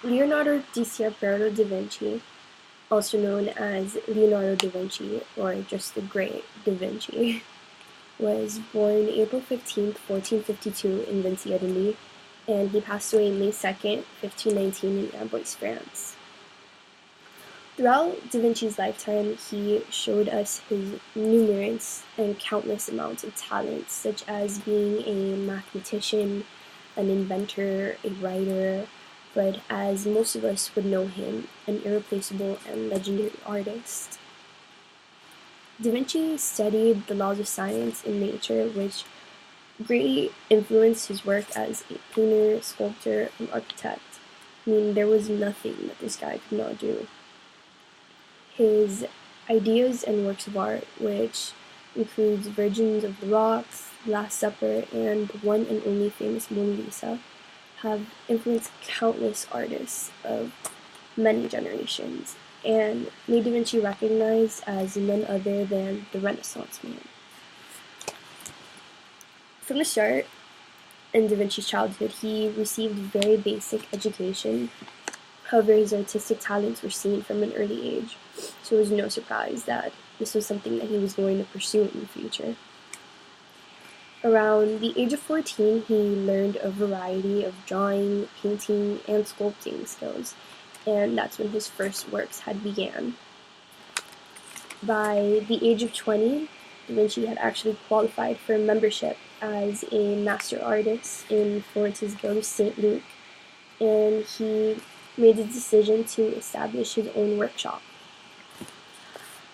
Leonardo da Vinci, also known as Leonardo da Vinci or just the Great Da Vinci, was born April 15th, 1452 in Vinci, Italy, and he passed away May 2nd, 1519 in Amboise, France. Throughout Da Vinci's lifetime, he showed us his numerous and countless amounts of talents, such as being a mathematician, an inventor, a writer, but as most of us would know him, an irreplaceable and legendary artist. Da Vinci studied the laws of science and nature, which greatly influenced his work as a painter, sculptor, and architect. I mean, there was nothing that this guy could not do. His ideas and works of art, which includes Virgins of the Rocks, Last Supper, and the one and only famous Mona Lisa, have influenced countless artists of many generations, and made Da Vinci recognized as none other than the Renaissance man. From the start, in Da Vinci's childhood, he received very basic education. However, his artistic talents were seen from an early age, so it was no surprise that this was something that he was going to pursue in the future. Around the age of 14, he learned a variety of drawing, painting, and sculpting skills, and that's when his first works had began. By the age of 20, Da Vinci had actually qualified for membership as a master artist in Florence's Guild of St. Luke, and he made the decision to establish his own workshop.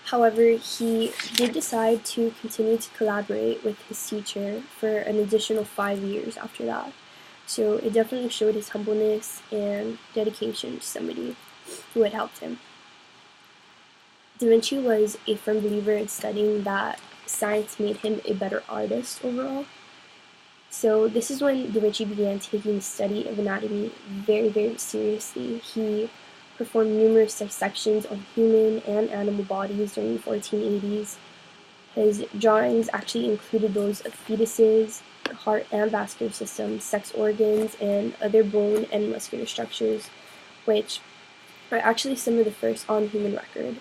However, he did decide to continue to collaborate with his teacher for an additional 5 years after that. So it definitely showed his humbleness and dedication to somebody who had helped him. Da Vinci was a firm believer in studying that science made him a better artist overall. So this is when Da Vinci began taking the study of anatomy very, very seriously. He performed numerous dissections of human and animal bodies during the 1480s. His drawings actually included those of fetuses, heart and vascular systems, sex organs, and other bone and muscular structures, which are actually some of the first on human record.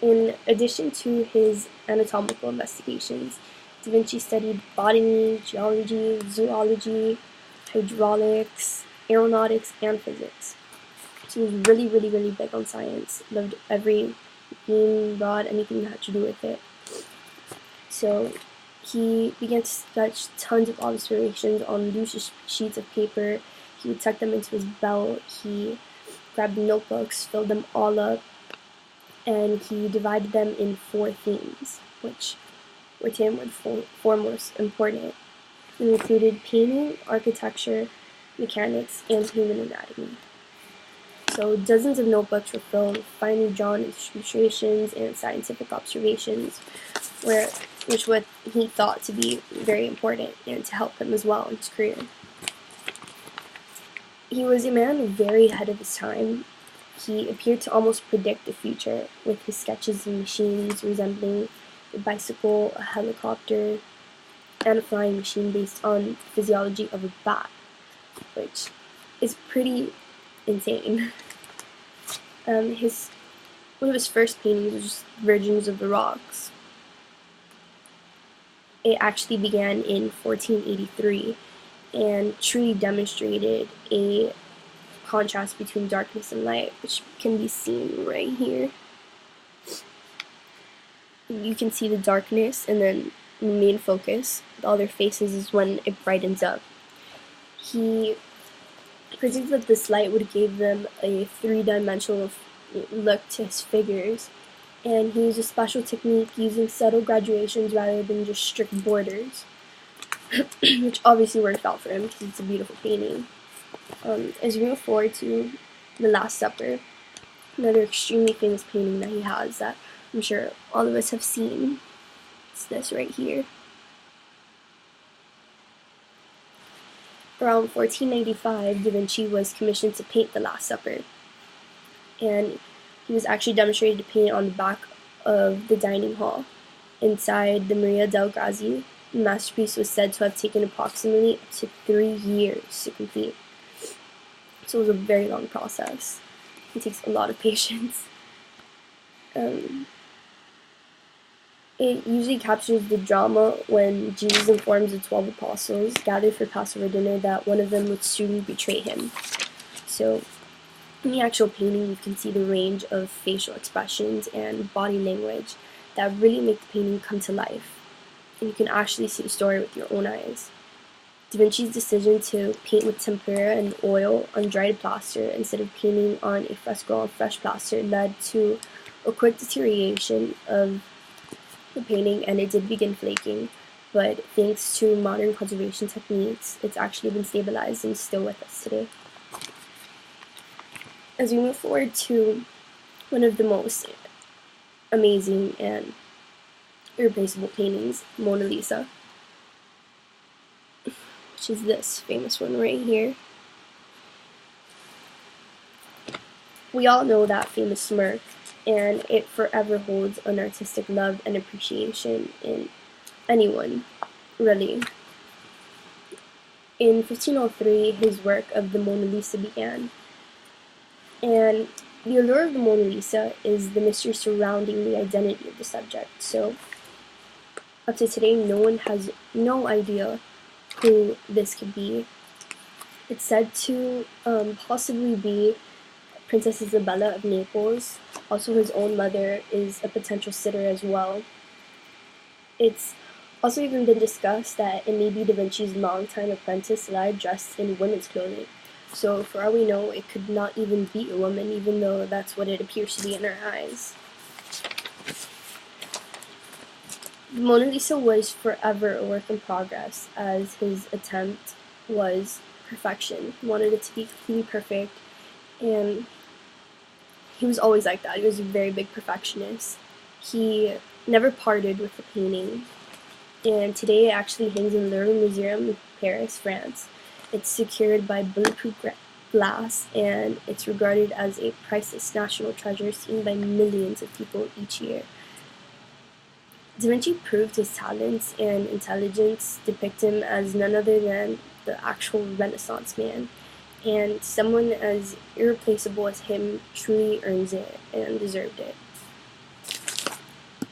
In addition to his anatomical investigations, Da Vinci studied botany, geology, zoology, hydraulics, aeronautics, and physics. So he was really, really, really big on science. Loved every beam, rod, anything that had to do with it. So he began to sketch tons of observations on loose sheets of paper. He would tuck them into his belt. He grabbed notebooks, filled them all up, and he divided them in 4 themes, which were to him were foremost important. It included painting, architecture, mechanics, and human anatomy. So dozens of notebooks were filled with finely drawn illustrations and scientific observations, which what he thought to be very important and to help him as well in his career. He was a man very ahead of his time. He appeared to almost predict the future with his sketches of machines resembling a bicycle, a helicopter, and a flying machine based on the physiology of a bat, which is pretty insane. One of his first paintings was Virgins of the Rocks. It actually began in 1483 and truly demonstrated a contrast between darkness and light, which can be seen right here. You can see the darkness, and then the main focus with all their faces is when it brightens up. He predicted that this light would give them a 3-dimensional look to his figures, and he used a special technique using subtle graduations rather than just strict borders, which obviously worked out for him because it's a beautiful painting. As we move forward to The Last Supper, another extremely famous painting that he has that I'm sure all of us have seen. It's this right here. Around 1495, Da Vinci was commissioned to paint The Last Supper, and he was actually demonstrated to paint on the back of the dining hall inside the Maria del Grazie. The masterpiece was said to have taken approximately up to 3 years to complete. So it was a very long process. It takes a lot of patience. It usually captures the drama when Jesus informs the 12 apostles gathered for Passover dinner that one of them would soon betray him. So in the actual painting, you can see the range of facial expressions and body language that really make the painting come to life. And you can actually see the story with your own eyes. Da Vinci's decision to paint with tempera and oil on dried plaster instead of painting on a fresco on fresh plaster led to a quick deterioration of the painting, and it did begin flaking, but thanks to modern conservation techniques, it's actually been stabilized and still with us today. As we move forward to one of the most amazing and irreplaceable paintings, Mona Lisa, which is this famous one right here. We all know that famous smirk, and it forever holds an artistic love and appreciation in anyone, really. In 1503, his work of the Mona Lisa began, and the allure of the Mona Lisa is the mystery surrounding the identity of the subject. So, up to today, no one has no idea who this could be. It's said to possibly be Princess Isabella of Naples. Also, his own mother is a potential sitter as well. It's also even been discussed that it may be Da Vinci's longtime apprentice alive dressed in women's clothing. So, for all we know, it could not even be a woman, even though that's what it appears to be in our eyes. The Mona Lisa was forever a work in progress, as his attempt was perfection. He wanted it to be completely perfect, and he was always like that. He was a very big perfectionist. He never parted with the painting, and today it actually hangs in the Louvre Museum in Paris, France. It's secured by bulletproof glass, and it's regarded as a priceless national treasure seen by millions of people each year. Da Vinci proved his talents and intelligence depict him as none other than the actual Renaissance man, and someone as irreplaceable as him truly earns it and deserved it.